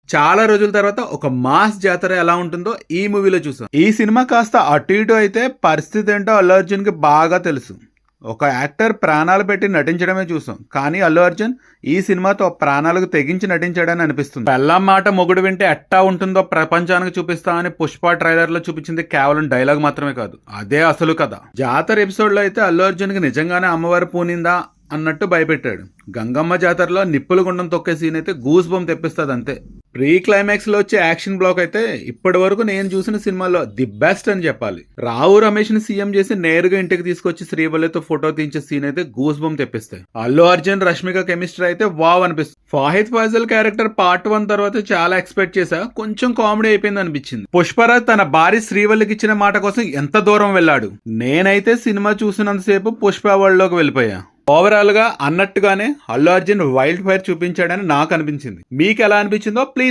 చాలా రోజుల తర్వాత ఒక మాస్ జాతర ఎలా ఉంటుందో ఈ మూవీలో చూసాం. ఈ సినిమా కాస్త అటు ఇటు అయితే పరిస్థితి ఏంటో అల్లు అర్జున్ కి బాగా తెలుసు. ఒక యాక్టర్ ప్రాణాలు పెట్టి నటించడమే చూసాం, కానీ అల్లు అర్జున్ ఈ సినిమాతో ప్రాణాలకు తెగించి నటించాడని అనిపిస్తుంది. పెళ్ళాం మాట మొగుడు వింటే ఎట్టా ఉంటుందో ప్రపంచానికి చూపిస్తామని పుష్ప ట్రైలర్ లో చూపించింది కేవలం డైలాగ్ మాత్రమే కాదు, అదే అసలు కథ. జాతర ఎపిసోడ్ లో అయితే అల్లు అర్జున్ కి నిజంగానే అమ్మవారు పూనిందా అన్నట్టు భయపెట్టాడు. గంగమ్మ జాతరలో నిప్పులు గుండం తొక్కే సీన్ అయితే గూస్ బంప్ తెప్పిస్తుంది అంతే. ప్రీ క్లైమాక్స్ లో వచ్చే యాక్షన్ బ్లాక్ అయితే ఇప్పటి వరకు నేను చూసిన సినిమాలో ది బెస్ట్ అని చెప్పాలి. రావు రమేష్ ని సీఎం చేసి నేరుగా ఇంటికి తీసుకొచ్చి శ్రీవల్లితో ఫోటో తీయించే సీన్ అయితే గూస్ బంప్ తెప్పిస్తాయి. అల్లు అర్జున్ రష్మిక కెమిస్ట్రీ అయితే వావ్ అనిపిస్తుంది. ఫాహిద్ ఫాజిల్ క్యారెక్టర్ పార్ట్ 1 తర్వాత చాలా ఎక్స్పెక్ట్ చేశా, కొంచెం కామెడీ అయిపోయింది అనిపించింది. పుష్పరాజ్ తన భార్య శ్రీవల్లికి ఇచ్చిన మాట కోసం ఎంత దూరం వెళ్ళాడు. నేనైతే సినిమా చూసినంతసేపు పుష్ప వరల్డ్ లోకి వెళ్ళిపోయా. ఓవరాల్ గా అన్నట్టుగానే అల్లు అర్జున్ వైల్డ్ ఫైర్ చూపించాడని నాకు అనిపించింది. మీకు ఎలా అనిపించిందో ప్లీజ్